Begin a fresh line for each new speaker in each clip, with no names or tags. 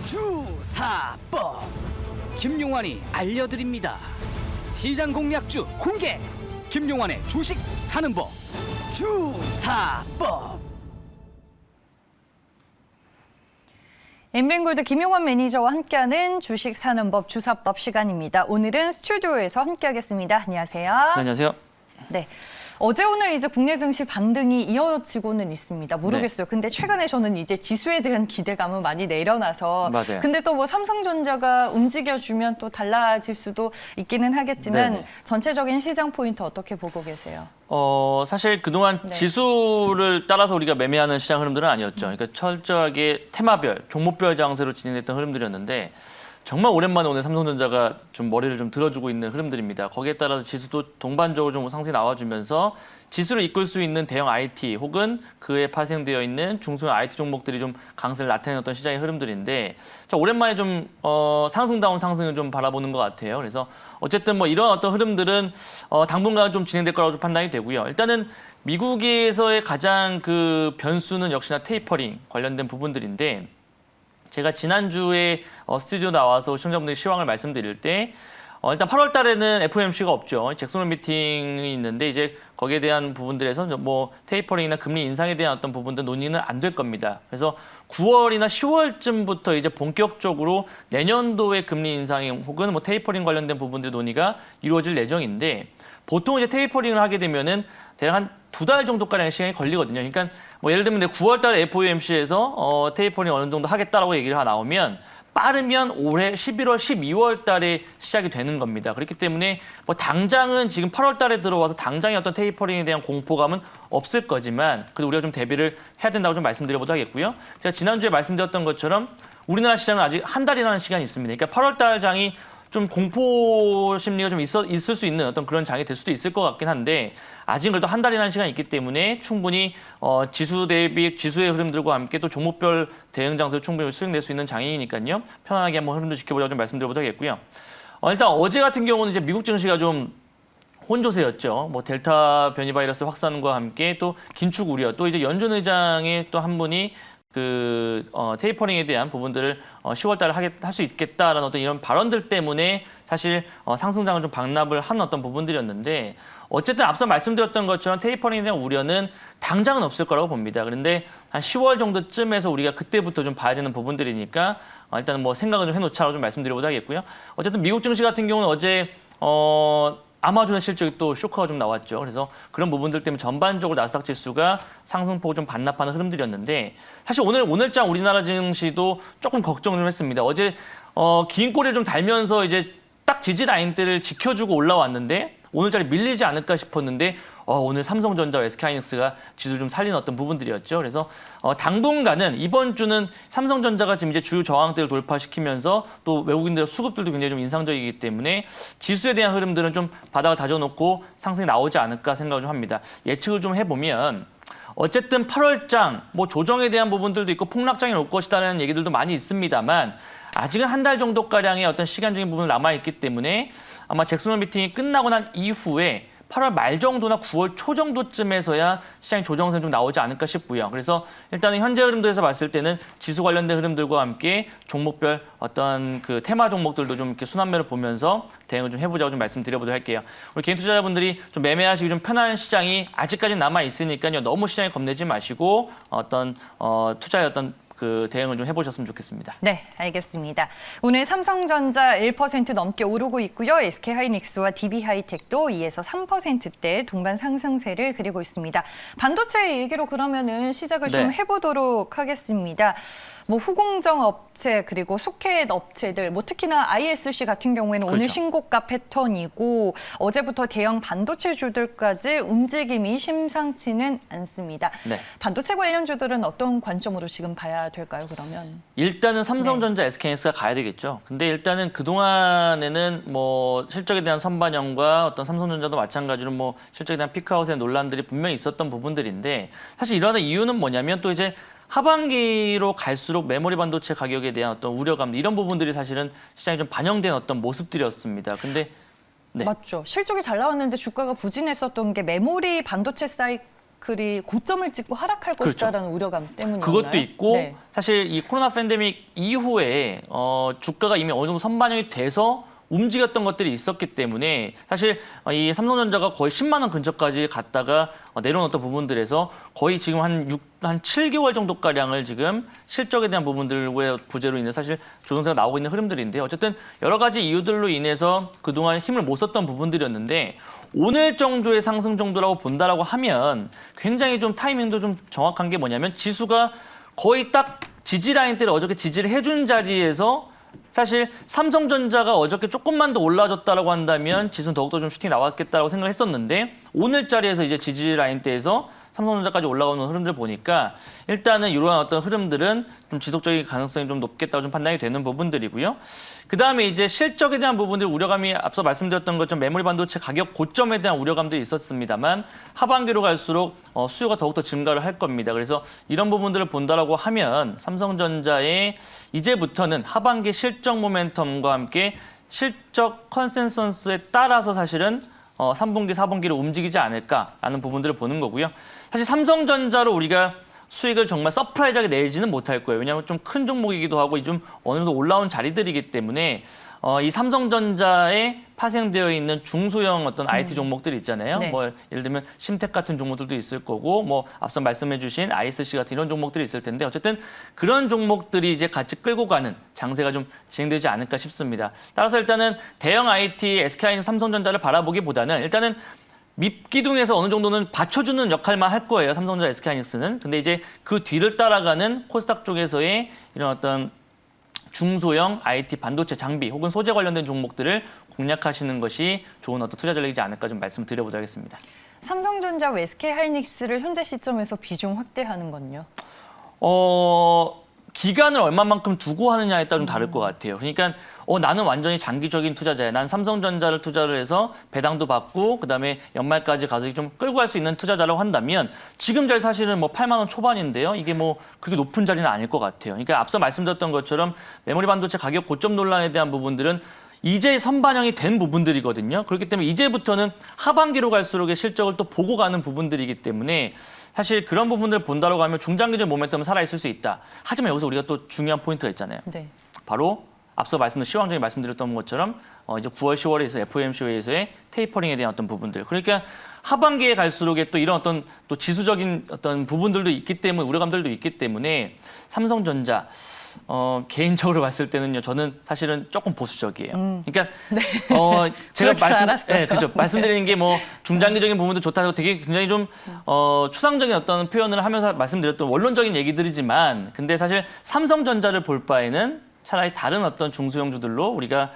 주사법 김용환이 알려드립니다. 시장 공략주 공개. 김용환의 주식 사는 법 주사법.
인벤골드 김용환 매니저와 함께하는 주식 사는 법 주사법 시간입니다. 오늘은 스튜디오에서 함께하겠습니다. 안녕하세요.
네, 안녕하세요.
네. 어제 오늘 이제 국내 증시 반등이 이어지고는 있습니다. 모르겠어요.
네.
근데 최근에 저는 이제 지수에 대한 기대감은 많이 내려놔서.
맞아요.
근데 또 뭐 삼성전자가 움직여주면 또 달라질 수도 있기는 하겠지만
네네.
전체적인 시장 포인트 어떻게 보고 계세요?
사실 그동안
네.
지수를 따라서 우리가 매매하는 시장 흐름들은 아니었죠. 그러니까 철저하게 테마별, 종목별 장세로 진행됐던 흐름들이었는데 정말 오랜만에 오늘 삼성전자가 좀 머리를 좀 들어주고 있는 흐름들입니다. 거기에 따라서 지수도 동반적으로 좀 상승이 나와주면서 지수를 이끌 수 있는 대형 IT 혹은 그에 파생되어 있는 중소형 IT 종목들이 좀 강세를 나타내는 시장의 흐름들인데 자, 오랜만에 좀 상승다운 상승을 좀 바라보는 것 같아요. 그래서 어쨌든 뭐 이런 어떤 흐름들은 당분간 좀 진행될 거라고 좀 판단이 되고요. 일단은 미국에서의 가장 그 변수는 역시나 테이퍼링 관련된 부분들인데 제가 지난주에 스튜디오 나와서 시청자분들 시황을 말씀드릴 때 일단 8월 달에는 FOMC가 없죠. 잭슨 홀 미팅이 있는데 이제 거기에 대한 부분들에서 뭐 테이퍼링이나 금리 인상에 대한 어떤 부분들 논의는 안 될 겁니다. 그래서 9월이나 10월쯤부터 이제 본격적으로 내년도의 금리 인상 혹은 뭐 테이퍼링 관련된 부분들 논의가 이루어질 예정인데 보통 이제 테이퍼링을 하게 되면은 대략 한 2달 정도가량의 시간이 걸리거든요. 그러니까 뭐 예를 들면 9월 달에 FOMC에서 테이퍼링 어느 정도 하겠다라고 얘기가 나오면 빠르면 올해 11월, 12월 달에 시작이 되는 겁니다. 그렇기 때문에 뭐 당장은 지금 8월 달에 들어와서 당장의 어떤 테이퍼링에 대한 공포감은 없을 거지만 그래도 우리가 좀 대비를 해야 된다고 좀 말씀드려보도록 하겠고요. 제가 지난주에 말씀드렸던 것처럼 우리나라 시장은 아직 한 달이라는 시간이 있습니다. 그러니까 8월 달 장이 좀 공포 심리가 좀 있을 수 있는 어떤 그런 장이 될 수도 있을 것 같긴 한데 아직 그래도 한 달이라는 시간이 있기 때문에 충분히 지수 대비 지수의 흐름들과 함께 또 종목별 대응 장세를 충분히 수행될 수 있는 장이니까요. 편안하게 한번 흐름도 지켜보자고 좀 말씀드려보도록 하겠고요. 일단 어제 같은 경우는 이제 미국 증시가 좀 혼조세였죠. 뭐 델타 변이 바이러스 확산과 함께 또 긴축 우려, 또 이제 연준 의장의 또 한 분이 테이퍼링에 대한 부분들을 10월 달에 할 수 있겠다라는 어떤 이런 발언들 때문에 사실 상승장을 좀 반납을 한 어떤 부분들이었는데 어쨌든 앞서 말씀드렸던 것처럼 테이퍼링에 대한 우려는 당장은 없을 거라고 봅니다. 그런데 한 10월 정도쯤에서 우리가 그때부터 좀 봐야 되는 부분들이니까 일단은 뭐 생각을 좀 해놓자고 좀 말씀드려보도록 하겠고요. 어쨌든 미국 증시 같은 경우는 어제 아마존의 실적이 또 쇼크가 좀 나왔죠. 그래서 그런 부분들 때문에 전반적으로 나스닥 지수가 상승폭을 좀 반납하는 흐름들이었는데 사실 오늘장 우리나라 증시도 조금 걱정 좀 했습니다. 어제 긴 꼬리를 좀 달면서 이제 딱 지지 라인대를 지켜주고 올라왔는데 오늘자리 밀리지 않을까 싶었는데 오늘 삼성전자와 SK하이닉스가 지수를 좀 살리는 어떤 부분들이었죠. 그래서 당분간은 이번 주는 삼성전자가 지금 이제 주요 저항대를 돌파시키면서 또 외국인들의 수급들도 굉장히 좀 인상적이기 때문에 지수에 대한 흐름들은 좀 바닥을 다져놓고 상승이 나오지 않을까 생각을 좀 합니다. 예측을 좀 해보면 어쨌든 8월장 뭐 조정에 대한 부분들도 있고 폭락장이 올 것이다라는 얘기들도 많이 있습니다만 아직은 한 달 정도가량의 어떤 시간적인 부분이 남아있기 때문에 아마 잭슨 홀 미팅이 끝나고 난 이후에 8월 말 정도나 9월 초 정도쯤에서야 시장의 조정세는 좀 나오지 않을까 싶고요. 그래서 일단은 현재 흐름들에서 봤을 때는 지수 관련된 흐름들과 함께 종목별 어떤 그 테마 종목들도 좀 이렇게 순환매를 보면서 대응을 좀 해보자고 좀 말씀드려보도록 할게요. 우리 개인 투자자분들이 좀 매매하시기 좀 편한 시장이 아직까지는 남아 있으니까요. 너무 시장에 겁내지 마시고 어떤 투자의 어떤 그 대응을 좀 해보셨으면 좋겠습니다.
네, 알겠습니다. 오늘 삼성전자 1% 넘게 오르고 있고요. SK하이닉스와 DB하이텍도 2에서 3%대 동반 상승세를 그리고 있습니다. 반도체 얘기로 그러면은 시작을 좀 해보도록 하겠습니다. 뭐 후공정 업체 그리고 소켓 업체들 뭐 특히나 ISC 같은 경우에는
그렇죠.
오늘 신고가 패턴이고 어제부터 대형 반도체주들까지 움직임이 심상치는 않습니다.
네.
반도체 관련주들은 어떤 관점으로 지금 봐야 될까요, 그러면?
일단은 삼성전자, SK하이닉스가 가야 되겠죠. 근데 일단은 그동안에는 뭐 실적에 대한 선반영과 어떤 삼성전자도 마찬가지로 뭐 실적에 대한 피크아웃의 논란들이 분명히 있었던 부분들인데 사실 이러한 이유는 뭐냐면 또 이제 하반기로 갈수록 메모리 반도체 가격에 대한 어떤 우려감 이런 부분들이 사실은 시장에 좀 반영된 어떤 모습들이었습니다. 근데
맞죠. 실적이 잘 나왔는데 주가가 부진했었던 게 메모리 반도체 사이클이 고점을 찍고 하락할
그렇죠.
것이다라는 우려감 때문이었나요?
그것도 있고
네.
사실 이 코로나 팬데믹 이후에 주가가 이미 어느 정도 선반영이 돼서 움직였던 것들이 있었기 때문에 사실 이 삼성전자가 거의 10만 원 근처까지 갔다가 내려놓았던 부분들에서 거의 지금 한 7개월 정도가량을 지금 실적에 대한 부분들의 부재로 인해 사실 조정세가 나오고 있는 흐름들인데 어쨌든 여러 가지 이유들로 인해서 그동안 힘을 못 썼던 부분들이었는데 오늘 정도의 상승 정도라고 본다라고 하면 굉장히 좀 타이밍도 좀 정확한 게 뭐냐면 지수가 거의 딱 지지 라인대를 어저께 지지를 해준 자리에서 사실 삼성전자가 어저께 조금만 더 올라줬다라고 한다면 지수는 더욱더 좀 슈팅이 나왔겠다라고 생각을 했었는데 오늘 자리에서 이제 지지 라인대에서 삼성전자까지 올라오는 흐름들을 보니까 일단은 이러한 어떤 흐름들은 좀 지속적인 가능성이 좀 높겠다고 좀 판단이 되는 부분들이고요. 그다음에 이제 실적에 대한 부분들 우려감이 앞서 말씀드렸던 것처럼 메모리 반도체 가격 고점에 대한 우려감들이 있었습니다만 하반기로 갈수록 수요가 더욱더 증가를 할 겁니다. 그래서 이런 부분들을 본다라고 하면 삼성전자의 이제부터는 하반기 실적 모멘텀과 함께 실적 컨센서스에 따라서 사실은 3분기, 4분기로 움직이지 않을까라는 부분들을 보는 거고요. 사실 삼성전자로 우리가 수익을 정말 서프라이즈하게 내지는 못할 거예요. 왜냐하면 좀 큰 종목이기도 하고 좀 어느 정도 올라온 자리들이기 때문에 이 삼성전자에 파생되어 있는 중소형 어떤 IT 종목들이 있잖아요.
네.
뭐 예를 들면 심텍 같은 종목들도 있을 거고 뭐 앞서 말씀해주신 ISC 같은 이런 종목들이 있을 텐데 어쨌든 그런 종목들이 이제 같이 끌고 가는 장세가 좀 진행되지 않을까 싶습니다. 따라서 일단은 대형 IT, SK하이닉스, 삼성전자를 바라보기보다는 일단은 밑기둥에서 어느 정도는 받쳐주는 역할만 할 거예요. 삼성전자, SK하이닉스는. 근데 이제 그 뒤를 따라가는 코스닥 쪽에서의 이런 어떤 중소형 IT 반도체 장비 혹은 소재 관련된 종목들을 공략하시는 것이 좋은 어떤 투자 전략이지 않을까 좀 말씀을 드려보도록 하겠습니다.
삼성전자와 SK하이닉스를 현재 시점에서 비중 확대하는 건요?
기간을 얼마만큼 두고 하느냐에 따라 좀 다를 것 같아요. 그러니까 나는 완전히 장기적인 투자자야. 난 삼성전자를 투자를 해서 배당도 받고 그다음에 연말까지 가서 좀 끌고 갈 수 있는 투자자라고 한다면 지금 자리 사실은 뭐 8만 원 초반인데요. 이게 뭐 그렇게 높은 자리는 아닐 것 같아요. 그러니까 앞서 말씀드렸던 것처럼 메모리 반도체 가격 고점 논란에 대한 부분들은 이제 선반영이 된 부분들이거든요. 그렇기 때문에 이제부터는 하반기로 갈수록의 실적을 또 보고 가는 부분들이기 때문에 사실 그런 부분들을 본다라고 하면 중장기적 모멘텀은 살아있을 수 있다. 하지만 여기서 우리가 또 중요한 포인트가 있잖아요.
네.
바로 앞서 시황적인 말씀드렸던 것처럼 이제 9월, 10월에서 FOMC에서의 테이퍼링에 대한 어떤 부분들. 그러니까 하반기에 갈수록의 또 이런 어떤 또 지수적인 어떤 부분들도 있기 때문에 우려감들도 있기 때문에 삼성전자 개인적으로 봤을 때는요, 저는 사실은 조금 보수적이에요. 그러니까 제가
그럴 줄 알았어요.
그렇죠. 말씀드리는 게 뭐 중장기적인 부분도 좋다고 되게 굉장히 좀 추상적인 어떤 표현을 하면서 말씀드렸던 원론적인 얘기들이지만, 근데 사실 삼성전자를 볼 바에는 차라리 다른 어떤 중소형주들로 우리가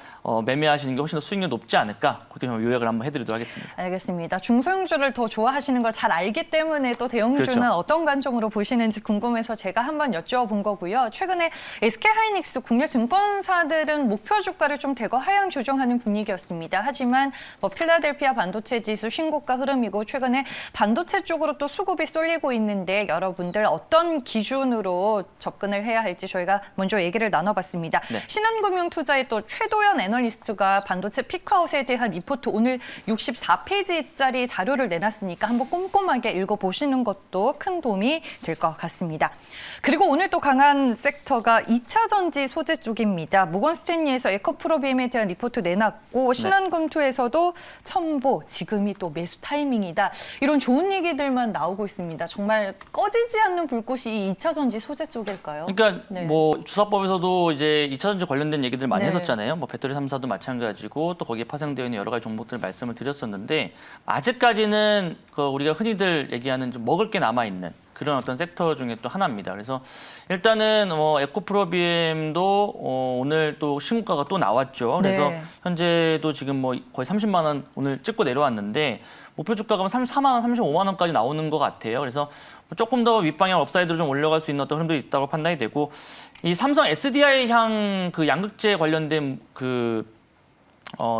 매매하시는 게 훨씬 더 수익률이 높지 않을까, 그렇게 좀 요약을 한번 해드리도록 하겠습니다.
알겠습니다. 중소형주를 더 좋아하시는 걸 잘 알기 때문에 또 대형주는
그렇죠.
어떤 관점으로 보시는지 궁금해서 제가 한번 여쭤본 거고요. 최근에 SK하이닉스 국내 증권사들은 목표 주가를 좀 대거 하향 조정하는 분위기였습니다. 하지만 뭐 필라델피아 반도체 지수 신고가 흐름이고 최근에 반도체 쪽으로 또 수급이 쏠리고 있는데 여러분들 어떤 기준으로 접근을 해야 할지 저희가 먼저 얘기를 나눠봤습니다.
네.
신한금융투자의 또 최도연 애널리스트가 반도체 피크아웃에 대한 리포트 오늘 64페이지짜리 자료를 내놨으니까 한번 꼼꼼하게 읽어보시는 것도 큰 도움이 될 것 같습니다. 그리고 오늘 또 강한 섹터가 2차 전지 소재 쪽입니다. 모건스탠리에서 에코프로비엠에 대한 리포트 내놨고 신한금투에서도 첨보, 지금이 또 매수 타이밍이다. 이런 좋은 얘기들만 나오고 있습니다. 정말 꺼지지 않는 불꽃이 이 2차 전지 소재 쪽일까요?
그러니까
네.
뭐 주사법에서도 이제 2차 전지 관련된 얘기들 많이
네.
했었잖아요. 뭐 배터리 3사도 마찬가지고 또 거기에 파생되어 있는 여러 가지 종목들 말씀을 드렸었는데 아직까지는 우리가 흔히들 얘기하는 좀 먹을 게 남아 있는 그런 어떤 섹터 중에 또 하나입니다. 그래서 일단은 에코프로비엠도 오늘 또 신고가가 또 나왔죠. 그래서
네.
현재도 지금 뭐 거의 30만 원 오늘 찍고 내려왔는데 목표 주가가 34만 원, 35만 원까지 나오는 것 같아요. 그래서 조금 더 윗방향 업사이드로 좀 올라갈 수 있는 어떤 흐름도 있다고 판단이 되고 이 삼성 SDI 향 그 양극재 관련된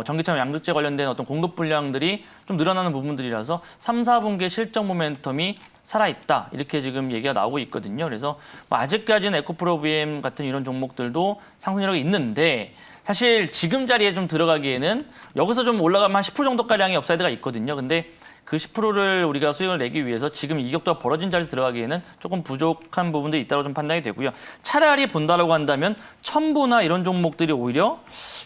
전기차 양극재 관련된 어떤 공급 분량들이 좀 늘어나는 부분들이라서 3, 4분기 실적 모멘텀이 살아있다 이렇게 지금 얘기가 나오고 있거든요. 그래서 뭐 아직까지는 에코프로비엠 같은 이런 종목들도 상승력이 있는데 사실 지금 자리에 좀 들어가기에는 여기서 좀 올라가면 한 10% 정도가량의 업사이드가 있거든요. 근데 그 10%를 우리가 수익을 내기 위해서 지금 이격도가 벌어진 자리에 들어가기에는 조금 부족한 부분도 있다고 좀 판단이 되고요. 차라리 본다라고 한다면 첨보나 이런 종목들이 오히려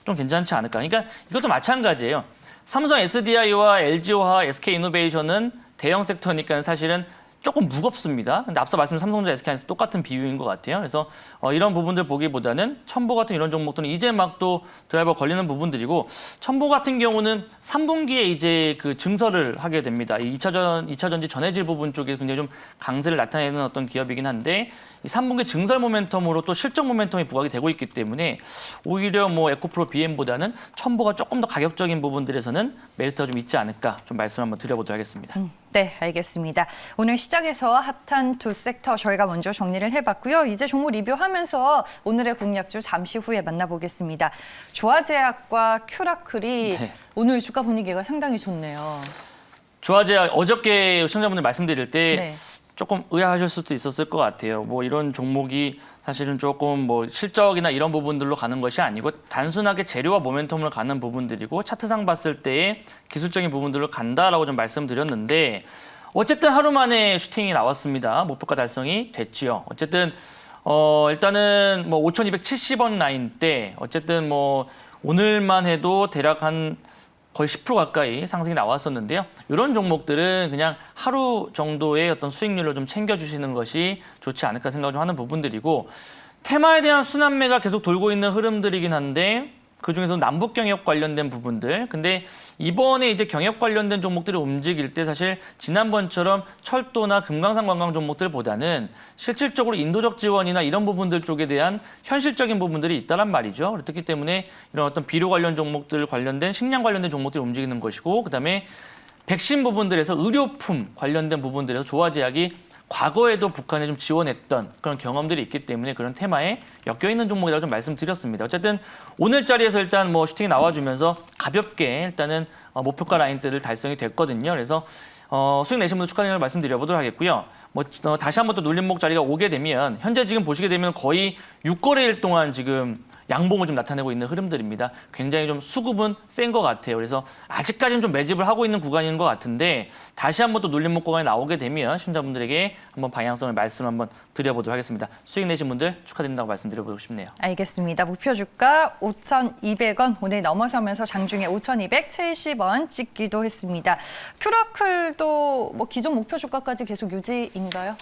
좀 괜찮지 않을까. 그러니까 이것도 마찬가지예요. 삼성 SDI와 LG화학, SK이노베이션은 대형 섹터니까 사실은 조금 무겁습니다. 근데 앞서 말씀드린 삼성전자, SK하이닉스 똑같은 비율인 것 같아요. 그래서 이런 부분들 보기보다는 첨보 같은 이런 종목들은 이제 막 또 드라이버 걸리는 부분들이고, 첨보 같은 경우는 3분기에 이제 그 증설을 하게 됩니다. 이 2차 전지 전해질 부분 쪽에 굉장히 좀 강세를 나타내는 어떤 기업이긴 한데, 이 3분기 증설 모멘텀으로 또 실적 모멘텀이 부각이 되고 있기 때문에 오히려 뭐 에코프로 BM보다는 첨보가 조금 더 가격적인 부분들에서는 메리트가 좀 있지 않을까 좀 말씀 한번 드려보도록 하겠습니다.
네, 알겠습니다. 오늘 시작에서 핫한 두 섹터 저희가 먼저 정리를 해봤고요. 이제 종목 리뷰하면서 오늘의 공략주 잠시 후에 만나보겠습니다. 조화제약과 큐라클이
네.
오늘 주가 분위기가 상당히 좋네요.
조화제약 어저께 시청자분들 말씀드릴 때
네.
조금 의아하실 수도 있었을 것 같아요. 뭐 이런 종목이 사실은 조금 뭐 실적이나 이런 부분들로 가는 것이 아니고 단순하게 재료와 모멘텀을 가는 부분들이고 차트상 봤을 때의 기술적인 부분들로 간다라고 좀 말씀드렸는데, 어쨌든 하루 만에 슈팅이 나왔습니다. 목표가 달성이 됐지요. 어쨌든 일단은 뭐 5,270원 라인 때 어쨌든 뭐 오늘만 해도 대략 한 거의 10% 가까이 상승이 나왔었는데요. 이런 종목들은 그냥 하루 정도의 어떤 수익률로 좀 챙겨주시는 것이 좋지 않을까 생각을 좀 하는 부분들이고, 테마에 대한 순환매가 계속 돌고 있는 흐름들이긴 한데 그중에서 남북 경협 관련된 부분들. 근데 이번에 이제 경협 관련된 종목들이 움직일 때 사실 지난번처럼 철도나 금강산 관광 종목들보다는 실질적으로 인도적 지원이나 이런 부분들 쪽에 대한 현실적인 부분들이 있다란 말이죠. 그렇기 때문에 이런 어떤 비료 관련 종목들 관련된 식량 관련된 종목들이 움직이는 것이고, 그다음에 백신 부분들에서 의료품 관련된 부분들에서 조화제약이 과거에도 북한에 좀 지원했던 그런 경험들이 있기 때문에 그런 테마에 엮여있는 종목이라고 좀 말씀드렸습니다. 어쨌든 오늘 자리에서 일단 뭐 슈팅이 나와주면서 가볍게 일단은 목표가 라인들을 달성이 됐거든요. 그래서 수익 내신 분들 축하드리는 말씀드려보도록 하겠고요. 뭐 다시 한번 또 눌림목 자리가 오게 되면 현재 지금 보시게 되면 거의 6거래일 동안 지금 양봉을 좀 나타내고 있는 흐름들입니다. 굉장히 좀 수급은 센 것 같아요. 그래서 아직까지는 좀 매집을 하고 있는 구간인 것 같은데 다시 한번 또 눌림목 구간이 나오게 되면 시청자분들에게 한번 방향성을 말씀을 한번 드려보도록 하겠습니다. 수익 내신 분들 축하드린다고 말씀드려보고 싶네요.
알겠습니다. 목표 주가 5,200원 오늘 넘어서면서 장중에 5,270원 찍기도 했습니다. 큐라클도 뭐 기존 목표 주가까지 계속 유지인가요?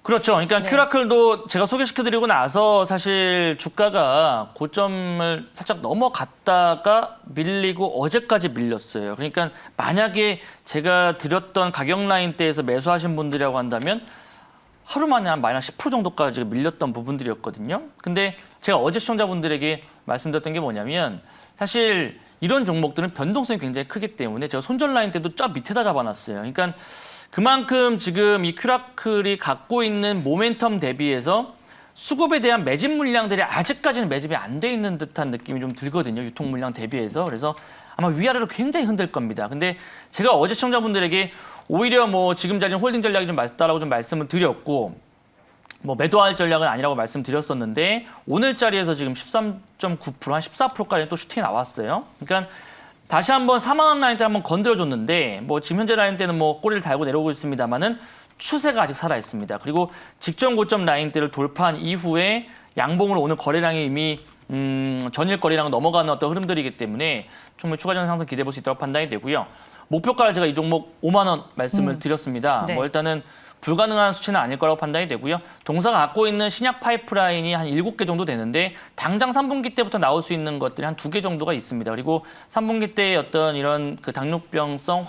그렇죠. 그러니까
네.
큐라클도 제가 소개시켜드리고 나서 사실 주가가 고점을 살짝 넘어갔다가 밀리고 어제까지 밀렸어요. 그러니까 만약에 제가 드렸던 가격 라인대에서 매수하신 분들이라고 한다면 하루 만에 한 마이너스 10% 정도까지 밀렸던 부분들이었거든요. 근데 제가 어제 시청자분들에게 말씀드렸던 게 뭐냐면 사실 이런 종목들은 변동성이 굉장히 크기 때문에 제가 손절 라인 때도 쫙 밑에다 잡아놨어요. 그러니까 그만큼 지금 이 큐라클이 갖고 있는 모멘텀 대비해서 수급에 대한 매집 물량들이 아직까지는 매집이 안 돼 있는 듯한 느낌이 좀 들거든요. 유통 물량 대비해서. 그래서 아마 위아래로 굉장히 흔들 겁니다. 근데 제가 어제 시청자분들에게 오히려 뭐 지금 자리는 홀딩 전략이 좀 맞다라고 좀 말씀을 드렸고, 뭐 매도할 전략은 아니라고 말씀드렸었는데 오늘 자리에서 지금 13.9%, 한 14%까지 또 슈팅이 나왔어요. 그러니까 다시 한번 4만 원 라인 때 한번 건드려줬는데 뭐 지금 현재 라인 때는 뭐 꼬리를 달고 내려오고 있습니다만은 추세가 아직 살아 있습니다. 그리고 직전 고점 라인 때를 돌파한 이후에 양봉으로 오늘 거래량이 이미 전일 거래량을 넘어가는 어떤 흐름들이기 때문에 충분히 추가적인 상승 기대해 볼 수 있다고 판단이 되고요. 목표가를 제가 이 종목 5만 원 말씀을 드렸습니다.
네.
뭐 일단은 불가능한 수치는 아닐 거라고 판단이 되고요. 동사가 갖고 있는 신약 파이프라인이 한 7개 정도 되는데 당장 3분기 때부터 나올 수 있는 것들이 한 2개 정도가 있습니다. 그리고 3분기 때의 어떤 이런 그 당뇨병성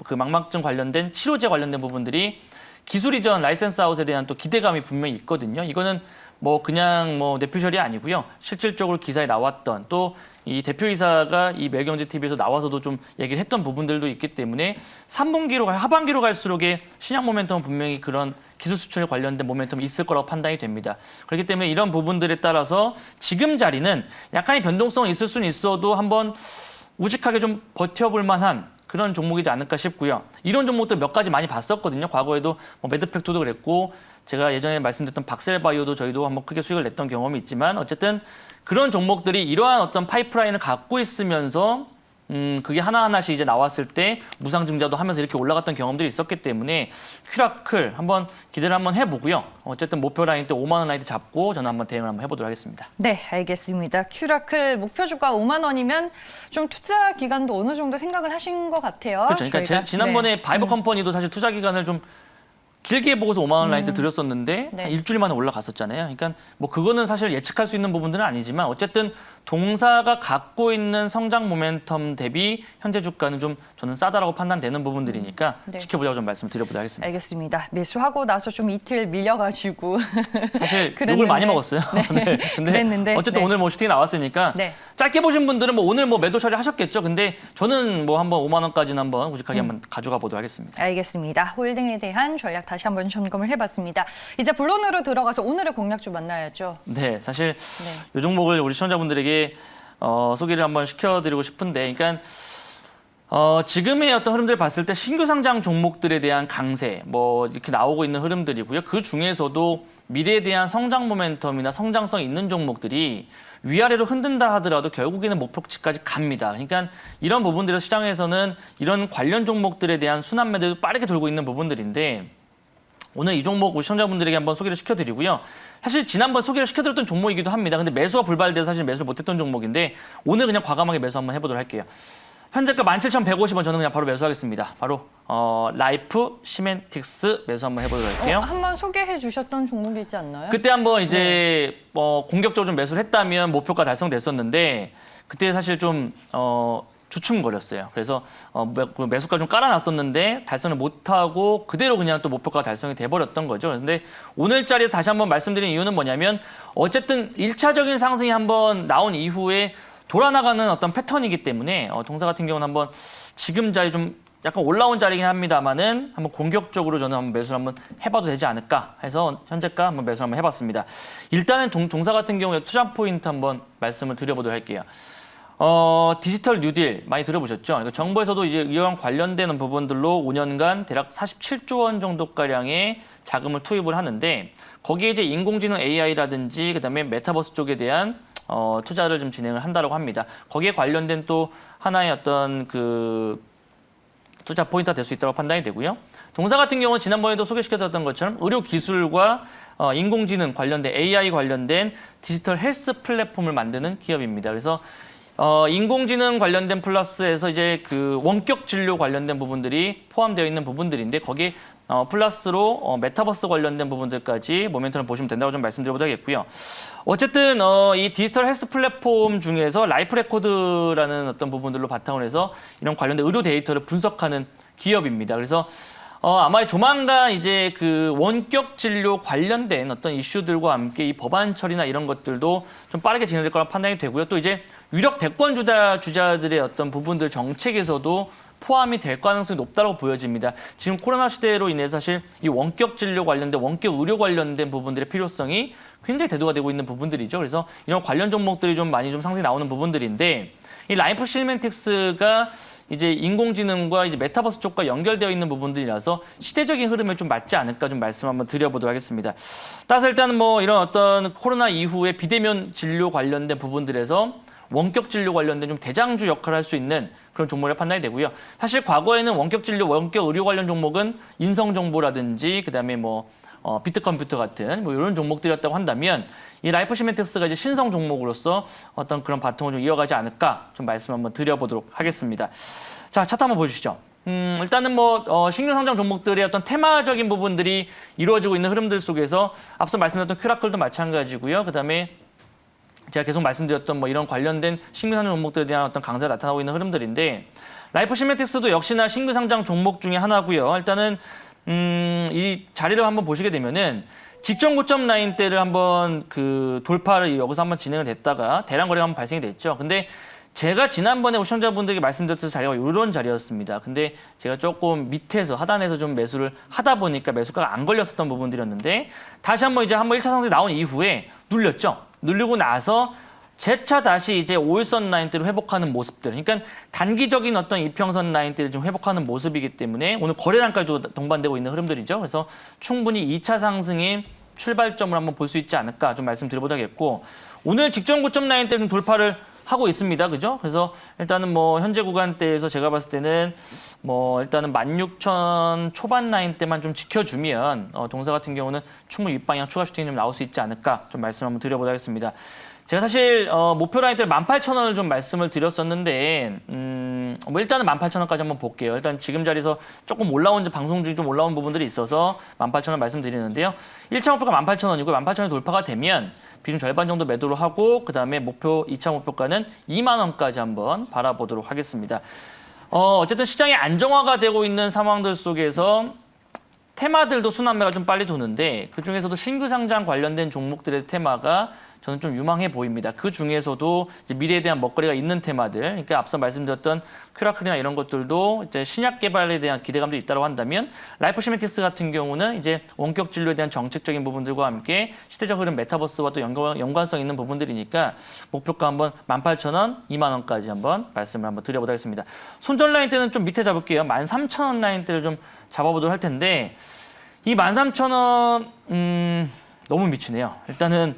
망막증 관련된 치료제 관련된 부분들이 기술 이전 라이센스 아웃에 대한 또 기대감이 분명히 있거든요. 이거는 뭐 그냥 뭐 뇌표셜이 아니고요. 실질적으로 기사에 나왔던 또 이 대표이사가 이 매일경제TV에서 나와서도 좀 얘기를 했던 부분들도 있기 때문에 3분기로 하반기로 갈수록의 신약 모멘텀은 분명히 그런 기술 수출 관련된 모멘텀이 있을 거라고 판단이 됩니다. 그렇기 때문에 이런 부분들에 따라서 지금 자리는 약간의 변동성이 있을 수는 있어도 한번 우직하게 좀 버텨볼 만한 그런 종목이지 않을까 싶고요. 이런 종목들 몇 가지 많이 봤었거든요. 과거에도 뭐 매드팩토도 그랬고 제가 예전에 말씀드렸던 박셀바이오도 저희도 한번 크게 수익을 냈던 경험이 있지만 어쨌든 그런 종목들이 이러한 어떤 파이프라인을 갖고 있으면서 그게 하나하나씩 이제 나왔을 때 무상증자도 하면서 이렇게 올라갔던 경험들이 있었기 때문에 큐라클 한번 기대를 한번 해보고요. 어쨌든 목표 라인 때 5만 원 라인 때 잡고 저는 한번 대응을 한번 해보도록 하겠습니다.
네, 알겠습니다. 큐라클 목표 주가 5만 원이면 좀 투자 기간도 어느 정도 생각을 하신 것 같아요.
그렇죠. 그러니까
저희가.
지난번에 바이브 컴퍼니도 사실 투자 기간을 좀 길게 보고서 5만 원 라인 때 드렸었는데
네.
한 일주일 만에 올라갔었잖아요. 그러니까 뭐 그거는 사실 예측할 수 있는 부분들은 아니지만 어쨌든 동사가 갖고 있는 성장 모멘텀 대비 현재 주가는 좀 저는 싸다라고 판단되는 부분들이니까
네.
지켜보자고 좀 말씀을 드려보도록 하겠습니다.
알겠습니다. 매수하고 나서 좀 이틀 밀려가지고
사실
그랬는데.
욕을 많이 먹었어요. 네. 근데
그랬는데.
어쨌든
네.
오늘 뭐 슈팅이 나왔으니까
네.
짧게 보신 분들은 뭐 오늘 뭐 매도 처리하셨겠죠. 근데 저는 뭐 한번 5만 원까지는 한번 우직하게 한번 가져가 보도록 하겠습니다.
알겠습니다. 홀딩에 대한 전략 다시 한번 점검을 해봤습니다. 이제 본론으로 들어가서 오늘의 공략주 만나야죠.
네, 사실
네.
이 종목을 우리 시청자분들에게 소개를 한번 시켜드리고 싶은데, 그러니까 지금의 어떤 흐름들을 봤을 때 신규 상장 종목들에 대한 강세, 뭐 이렇게 나오고 있는 흐름들이고요. 그 중에서도 미래에 대한 성장 모멘텀이나 성장성 있는 종목들이 위아래로 흔든다 하더라도 결국에는 목표치까지 갑니다. 그러니까 이런 부분들에서 시장에서는 이런 관련 종목들에 대한 순환 매들도 빠르게 돌고 있는 부분들인데, 오늘 이 종목 우리 시청자분들에게 한번 소개를 시켜드리고요. 사실 지난번 소개를 시켜드렸던 종목이기도 합니다. 근데 매수가 불발돼서 사실 매수를 못했던 종목인데 오늘 그냥 과감하게 매수 한번 해보도록 할게요. 현재가 17,150원 저는 그냥 바로 매수하겠습니다. 바로 라이프 시멘틱스 매수 한번 해보도록 할게요.
한번 소개해 주셨던 종목이지 않나요?
그때 한번 이제 공격적으로 좀 매수를 했다면 목표가 달성됐었는데 그때 사실 좀 주춤거렸어요. 그래서 매수가 좀 깔아놨었는데 달성을 못하고 그대로 그냥 또 목표가 달성이 돼버렸던 거죠. 근데 오늘자리에 다시 한번 말씀드린 이유는 뭐냐면 어쨌든 1차적인 상승이 한번 나온 이후에 돌아나가는 어떤 패턴이기 때문에 동사 같은 경우는 한번 지금 자리 좀 약간 올라온 자리긴 합니다만은 한번 공격적으로 저는 한번 매수를 한번 해봐도 되지 않을까 해서 현재가 한번 매수를 한번 해봤습니다. 일단은 동사 같은 경우에 투자 포인트 한번 말씀을 드려보도록 할게요. 디지털 뉴딜 많이 들어보셨죠? 그러니까 정부에서도 이제 이와 관련되는 부분들로 5년간 대략 47조 원 정도가량의 자금을 투입을 하는데 거기에 이제 인공지능 AI라든지 그다음에 메타버스 쪽에 대한 투자를 좀 진행을 한다고 합니다. 거기에 관련된 또 하나의 어떤 그 투자 포인트가 될 수 있다고 판단이 되고요. 동사 같은 경우는 지난번에도 소개시켜드렸던 것처럼 의료 기술과 인공지능 관련된 AI 관련된 디지털 헬스 플랫폼을 만드는 기업입니다. 그래서 인공지능 관련된 플러스에서 이제 그 원격 진료 관련된 부분들이 포함되어 있는 부분들인데 거기에 플러스로 메타버스 관련된 부분들까지 모멘텀을 보시면 된다고 좀 말씀드려보도록 하겠고요. 어쨌든 이 디지털 헬스 플랫폼 중에서 라이프 레코드라는 어떤 부분들로 바탕을 해서 이런 관련된 의료 데이터를 분석하는 기업입니다. 그래서 아마 조만간 이제 그 원격 진료 관련된 어떤 이슈들과 함께 이 법안 처리나 이런 것들도 좀 빠르게 진행될 거라 판단이 되고요. 또 이제 유력 대권 주자들의 어떤 부분들 정책에서도 포함이 될 가능성이 높다고 보여집니다. 지금 코로나 시대로 인해 사실 이 원격 진료 관련된 원격 의료 관련된 부분들의 필요성이 굉장히 대두가 되고 있는 부분들이죠. 그래서 이런 관련 종목들이 좀 많이 좀 상승이 나오는 부분들인데 이 라이프 시멘틱스가 이제 인공지능과 이제 메타버스 쪽과 연결되어 있는 부분들이라서 시대적인 흐름에 좀 맞지 않을까 좀 말씀 한번 드려보도록 하겠습니다. 따라서 일단은 뭐 이런 어떤 코로나 이후에 비대면 진료 관련된 부분들에서 원격 진료 관련된 좀 대장주 역할을 할 수 있는 그런 종목을 판단이 되고요. 사실 과거에는 원격 진료, 원격 의료 관련 종목은 인성 정보라든지 그다음에 뭐 비트컴퓨터 같은 뭐 이런 종목들이었다고 한다면 이 라이프 시멘틱스가 이제 신성 종목으로서 어떤 그런 바통을 좀 이어가지 않을까 좀 말씀 한번 드려보도록 하겠습니다. 자, 차트 한번 보여주시죠. 일단은 뭐 신규 상장 종목들의 어떤 테마적인 부분들이 이루어지고 있는 흐름들 속에서 앞서 말씀드렸던 큐라클도 마찬가지고요. 그다음에 제가 계속 말씀드렸던 뭐 이런 관련된 신규 상장 종목들에 대한 어떤 강세가 나타나고 있는 흐름들인데 라이프 시멘틱스도 역시나 신규 상장 종목 중에 하나고요. 일단은 이 자리를 한번 보시게 되면은 직전 고점 라인대를 한번 그 돌파를 여기서 한번 진행을 됐다가 대량 거래가 한번 발생이 됐죠. 근데 제가 지난번에 시청자분들에게 말씀드렸던 자리가 이런 자리였습니다. 근데 제가 조금 밑에서 하단에서 좀 매수를 하다 보니까 매수가가 안 걸렸었던 부분들이었는데 다시 한번 이제 한번 1차 상승이 나온 이후에 눌렸죠. 누르고 나서 재차 다시 이제 5일선 라인대로 회복하는 모습들. 그러니까 단기적인 어떤 이평선 라인대를 좀 회복하는 모습이기 때문에 오늘 거래량까지도 동반되고 있는 흐름들이죠. 그래서 충분히 2차 상승의 출발점을 한번 볼 수 있지 않을까 좀 말씀드려보도록 하겠고 오늘 직전 고점 라인대 좀 돌파를 하고 있습니다. 그죠? 그래서 일단은 뭐 현재 구간대에서 제가 봤을 때는 뭐 일단은 16,000 초반 라인대만 좀 지켜주면 동사 같은 경우는 충분히 윗방향 추가 슈팅이 좀 나올 수 있지 않을까 좀 말씀 한번 드려보도록 하겠습니다. 제가 사실 목표 라인대 18,000원을 좀 말씀을 드렸었는데 뭐 일단은 18,000원까지 한번 볼게요. 일단 지금 자리에서 조금 올라온 방송 중에 좀 올라온 부분들이 있어서 18,000원 말씀드리는데요. 1차 목표가 18,000원이고 18,000원이 돌파가 되면 비중 절반 정도 매도를 하고 그다음에 목표 2차 목표가는 2만 원까지 한번 바라보도록 하겠습니다. 어쨌든 시장이 안정화가 되고 있는 상황들 속에서 테마들도 순환매가 좀 빨리 도는데 그중에서도 신규 상장 관련된 종목들의 테마가 저는 좀 유망해 보입니다. 그 중에서도 이제 미래에 대한 먹거리가 있는 테마들, 그러니까 앞서 말씀드렸던 큐라클이나 이런 것들도 이제 신약 개발에 대한 기대감도 있다고 한다면 라이프 시메틱스 같은 경우는 이제 원격 진료에 대한 정책적인 부분들과 함께 시대적 흐름 메타버스와 또 연관성 있는 부분들이니까 목표가 한번 18,000원, 2만 원까지 한번 말씀을 한번 드려보도록 하겠습니다. 손절 라인 때는 좀 밑에 잡을게요. 13,000원 라인 때를 좀 잡아보도록 할 텐데 이 13,000원 너무 미치네요. 일단은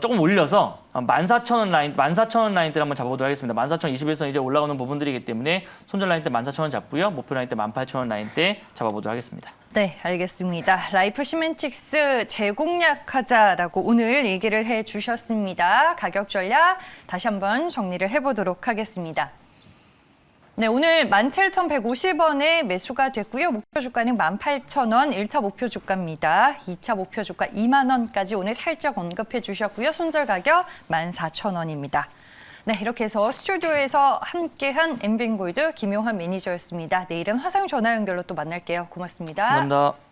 조금 올려서 14,000원 라인, 14,000원 라인대를 한번 잡아보도록 하겠습니다. 14,021선 이제 올라가는 부분들이기 때문에 손절 라인대 14,000원 잡고요. 목표 라인대 18,000원 라인대 잡아보도록 하겠습니다.
네, 알겠습니다. 라이프 시멘틱스 재공략하자라고 오늘 얘기를 해주셨습니다. 가격 전략 다시 한번 정리를 해보도록 하겠습니다. 네, 오늘 17,150원에 매수가 됐고요. 목표 주가는 18,000원, 1차 목표 주가입니다. 2차 목표 주가 2만 원까지 오늘 살짝 언급해 주셨고요. 손절 가격 14,000원입니다. 네, 이렇게 해서 스튜디오에서 함께한 엠빈골드 김용환 매니저였습니다. 내일은 화상 전화 연결로 또 만날게요. 고맙습니다.
감사합니다.